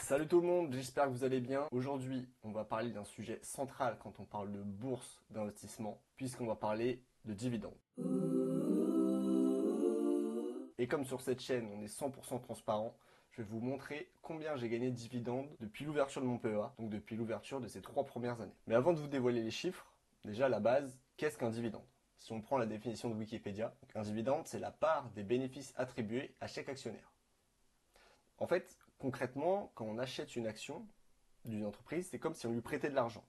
Salut tout le monde, j'espère que vous allez bien. Aujourd'hui, on va parler d'un sujet central quand on parle de bourse d'investissement, puisqu'on va parler de dividendes. Et comme sur cette chaîne, on est 100% transparent, je vais vous montrer combien j'ai gagné de dividendes depuis l'ouverture de mon PEA, donc depuis l'ouverture de ces 3 premières années. Mais avant de vous dévoiler les chiffres, déjà à la base, qu'est-ce qu'un dividende? Si on prend la définition de Wikipédia, un dividende, c'est la part des bénéfices attribués à chaque actionnaire. En fait, concrètement, quand on achète une action d'une entreprise, c'est comme si on lui prêtait de l'argent.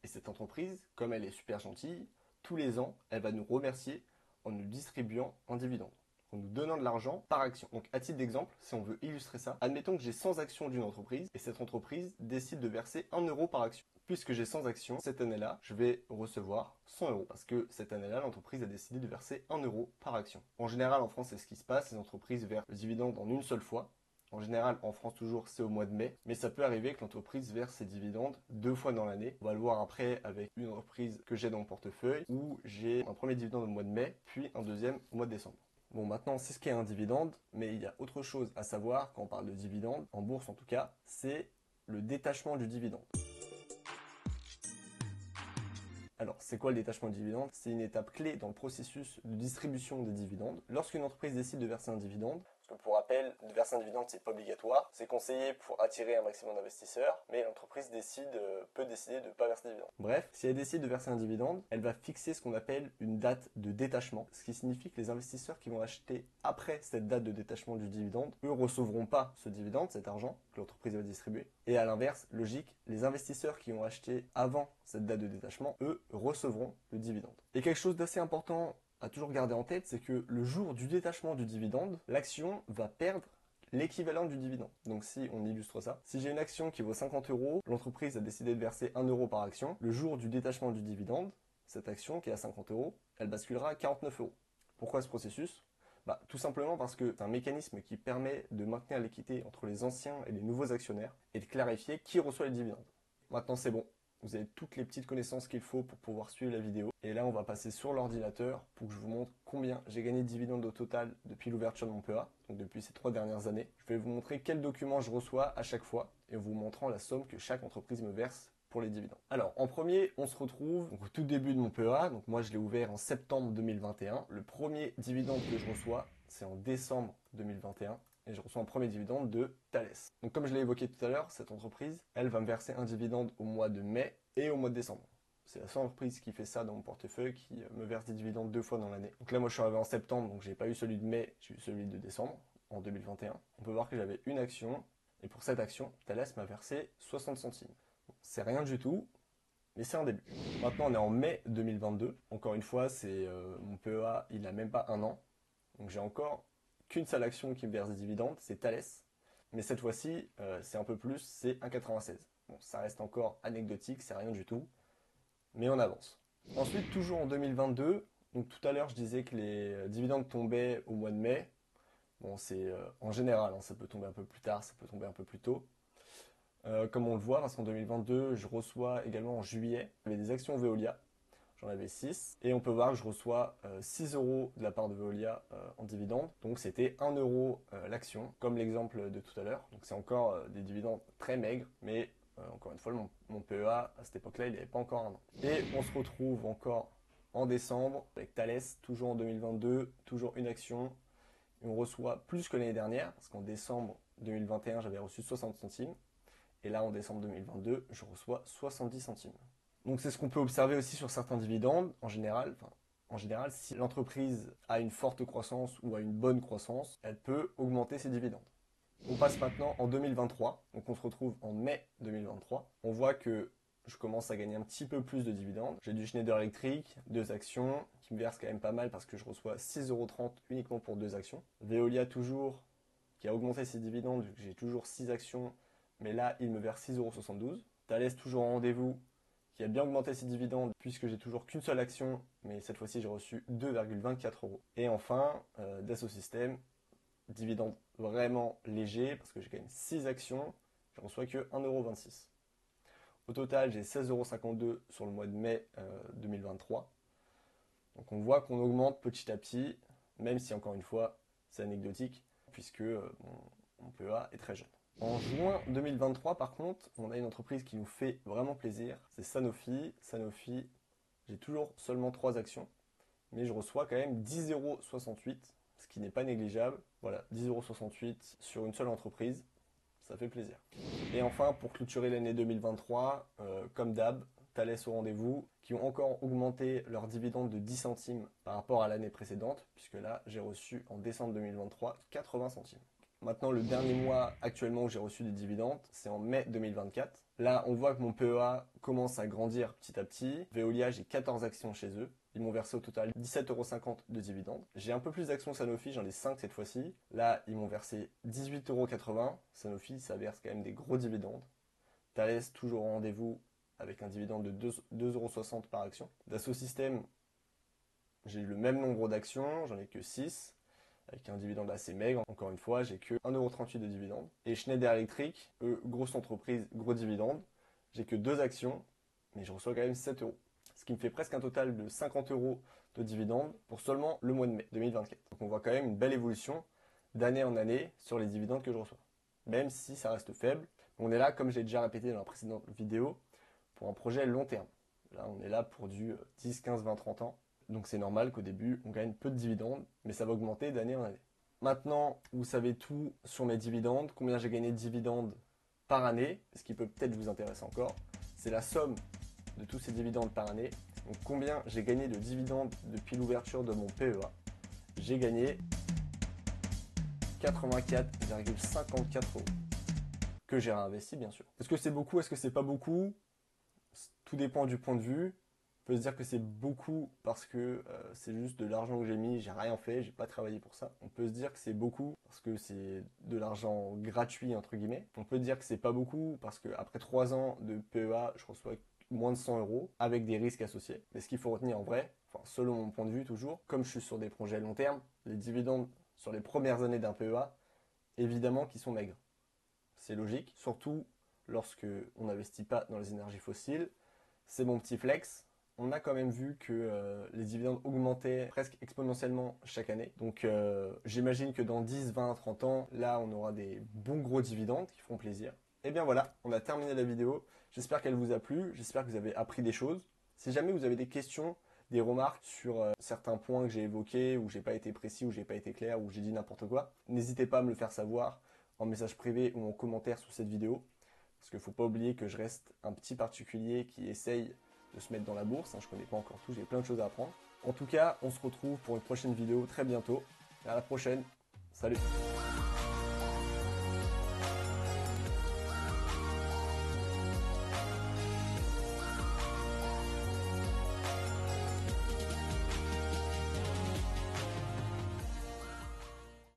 Et cette entreprise, comme elle est super gentille, tous les ans, elle va nous remercier en nous distribuant un dividende, en nous donnant de l'argent par action. Donc à titre d'exemple, si on veut illustrer ça, admettons que j'ai 100 actions d'une entreprise et cette entreprise décide de verser 1 euro par action. Puisque j'ai 100 actions, cette année-là, je vais recevoir 100 euros. Parce que cette année-là, l'entreprise a décidé de verser 1 euro par action. En général, en France, c'est ce qui se passe. Les entreprises versent le dividende en une seule fois. En général, en France toujours, c'est au mois de mai. Mais ça peut arriver que l'entreprise verse ses dividendes 2 fois dans l'année. On va le voir après avec une entreprise que j'ai dans mon portefeuille où j'ai un premier dividende au mois de mai, puis un deuxième au mois de décembre. Bon, maintenant, c'est ce qu'est un dividende, mais il y a autre chose à savoir quand on parle de dividende, en bourse en tout cas, c'est le détachement du dividende. Alors, c'est quoi le détachement de dividendes? C'est une étape clé dans le processus de distribution des dividendes. Lorsqu'une entreprise décide de verser un dividende, parce que pour rappel, de verser un dividende, c'est pas obligatoire, c'est conseillé pour attirer un maximum d'investisseurs, mais l'entreprise peut décider de ne pas verser de dividende. Bref, si elle décide de verser un dividende, elle va fixer ce qu'on appelle une date de détachement, ce qui signifie que les investisseurs qui vont acheter après cette date de détachement du dividende, eux recevront pas ce dividende, cet argent que l'entreprise va distribuer. Et à l'inverse, logique, les investisseurs qui ont acheté avant cette date de détachement, eux recevront le dividende. Et quelque chose d'assez important à toujours garder en tête, c'est que le jour du détachement du dividende, l'action va perdre l'équivalent du dividende. Donc si on illustre ça, si j'ai une action qui vaut 50 euros, l'entreprise a décidé de verser 1 euro par action, le jour du détachement du dividende, cette action qui est à 50 euros, elle basculera à 49 euros. Pourquoi ce processus? Tout simplement parce que c'est un mécanisme qui permet de maintenir l'équité entre les anciens et les nouveaux actionnaires et de clarifier qui reçoit les dividendes. Maintenant c'est bon, vous avez toutes les petites connaissances qu'il faut pour pouvoir suivre la vidéo. Et là, on va passer sur l'ordinateur pour que je vous montre combien j'ai gagné de dividendes au total depuis l'ouverture de mon PEA, donc depuis ces 3 dernières années. Je vais vous montrer quels documents je reçois à chaque fois et en vous montrant la somme que chaque entreprise me verse pour les dividendes. Alors, en premier, on se retrouve donc, au tout début de mon PEA. Donc moi, je l'ai ouvert en septembre 2021. Le premier dividende que je reçois, c'est en décembre 2021. Et je reçois un premier dividende de Thales. Donc comme je l'ai évoqué tout à l'heure, cette entreprise, elle va me verser un dividende au mois de mai et au mois de décembre. C'est la seule entreprise qui fait ça dans mon portefeuille, qui me verse des dividendes 2 fois dans l'année. Donc là, moi, je suis arrivé en septembre, donc j'ai pas eu celui de mai, j'ai eu celui de décembre, en 2021. On peut voir que j'avais une action, et pour cette action, Thales m'a versé 60 centimes. Bon, c'est rien du tout, mais c'est un début. Maintenant, on est en mai 2022. Encore une fois, c'est mon PEA, il a même pas un an. Donc j'ai encore qu'une seule action qui me verse des dividendes, c'est Thales. Mais cette fois-ci, c'est un peu plus, c'est 1,96. Bon, ça reste encore anecdotique, c'est rien du tout, mais on avance. Ensuite, toujours en 2022, donc tout à l'heure je disais que les dividendes tombaient au mois de mai. Bon, c'est en général, hein, ça peut tomber un peu plus tard, ça peut tomber un peu plus tôt. Comme on le voit, parce qu'en 2022, je reçois également en juillet, il y avait des actions Veolia. J'en avais 6. Et on peut voir que je reçois 6 euros de la part de Veolia en dividende. Donc c'était 1 euro l'action, comme l'exemple de tout à l'heure. Donc c'est encore des dividendes très maigres, mais encore une fois, mon PEA, à cette époque-là, il n'avait pas encore un an. Et on se retrouve encore en décembre avec Thales, toujours en 2022, toujours une action. Et on reçoit plus que l'année dernière, parce qu'en décembre 2021, j'avais reçu 60 centimes. Et là, en décembre 2022, je reçois 70 centimes. Donc c'est ce qu'on peut observer aussi sur certains dividendes. En général, si l'entreprise a une forte croissance ou a une bonne croissance, elle peut augmenter ses dividendes. On passe maintenant en 2023, donc on se retrouve en mai 2023. On voit que je commence à gagner un petit peu plus de dividendes. J'ai du Schneider Electric, 2 actions, qui me versent quand même pas mal parce que je reçois 6,30 € uniquement pour 2 actions. Veolia toujours, qui a augmenté ses dividendes vu que j'ai toujours 6 actions, mais là il me verse 6,72 €. Thales toujours en rendez-vous, qui a bien augmenté ses dividendes puisque j'ai toujours qu'une seule action, mais cette fois-ci j'ai reçu 2,24 €. Et enfin, Dassault Systèmes, dividende vraiment léger parce que j'ai quand même 6 actions, je reçois que 1,26 €. Au total, j'ai 16,52 € sur le mois de mai 2023. Donc on voit qu'on augmente petit à petit, même si encore une fois, c'est anecdotique, puisque mon PEA est très jeune. En juin 2023, par contre, on a une entreprise qui nous fait vraiment plaisir, c'est Sanofi. Sanofi, j'ai toujours seulement 3 actions, mais je reçois quand même 10,68 €, ce qui n'est pas négligeable. Voilà, 10,68 € sur une seule entreprise, ça fait plaisir. Et enfin, pour clôturer l'année 2023, comme d'hab, Thales au rendez-vous, qui ont encore augmenté leur dividende de 10 centimes par rapport à l'année précédente, puisque là, j'ai reçu en décembre 2023 80 centimes. Maintenant, le dernier mois actuellement où j'ai reçu des dividendes, c'est en mai 2024. Là, on voit que mon PEA commence à grandir petit à petit. Veolia, j'ai 14 actions chez eux. Ils m'ont versé au total 17,50 € de dividendes. J'ai un peu plus d'actions Sanofi, j'en ai 5 cette fois-ci. Là, ils m'ont versé 18,80 €. Sanofi, ça verse quand même des gros dividendes. Thales, toujours au rendez-vous avec un dividende de 2,60 € par action. Dassault Systèmes, j'ai eu le même nombre d'actions, j'en ai que 6, avec un dividende assez maigre. Encore une fois, j'ai que 1,38 € de dividende. Et Schneider Electric, eux, grosse entreprise, gros dividende, j'ai que 2 actions, mais je reçois quand même 7 €. Ce qui me fait presque un total de 50 € de dividendes pour seulement le mois de mai 2024. Donc on voit quand même une belle évolution d'année en année sur les dividendes que je reçois. Même si ça reste faible, on est là, comme j'ai déjà répété dans la précédente vidéo, pour un projet long terme. Là, on est là pour du 10, 15, 20, 30 ans. Donc c'est normal qu'au début, on gagne peu de dividendes, mais ça va augmenter d'année en année. Maintenant, vous savez tout sur mes dividendes, combien j'ai gagné de dividendes par année, ce qui peut peut-être vous intéresser encore. C'est la somme de tous ces dividendes par année. Donc combien j'ai gagné de dividendes depuis l'ouverture de mon PEA. J'ai gagné 84,54 € que j'ai réinvesti bien sûr. Est-ce que c'est beaucoup, est-ce que c'est pas beaucoup? Tout dépend du point de vue. On peut se dire que c'est beaucoup parce que c'est juste de l'argent que j'ai mis, j'ai rien fait, j'ai pas travaillé pour ça. On peut se dire que c'est beaucoup parce que c'est de l'argent gratuit entre guillemets. On peut dire que c'est pas beaucoup parce que après 3 ans de PEA, je reçois moins de 100 € avec des risques associés. Mais ce qu'il faut retenir en vrai, enfin selon mon point de vue toujours, comme je suis sur des projets long terme, les dividendes sur les premières années d'un PEA, évidemment qu'ils sont maigres. C'est logique, surtout lorsque on n'investit pas dans les énergies fossiles. C'est mon petit flex. On a quand même vu que les dividendes augmentaient presque exponentiellement chaque année. Donc j'imagine que dans 10, 20, 30 ans, là on aura des bons gros dividendes qui feront plaisir. Et bien voilà, on a terminé la vidéo. J'espère qu'elle vous a plu, j'espère que vous avez appris des choses. Si jamais vous avez des questions, des remarques sur certains points que j'ai évoqués, où j'ai pas été précis, où j'ai pas été clair, où j'ai dit n'importe quoi, n'hésitez pas à me le faire savoir en message privé ou en commentaire sous cette vidéo. Parce qu'il ne faut pas oublier que je reste un petit particulier qui essaye de se mettre dans la bourse. Je ne connais pas encore tout, j'ai plein de choses à apprendre. En tout cas, on se retrouve pour une prochaine vidéo très bientôt. À la prochaine. Salut!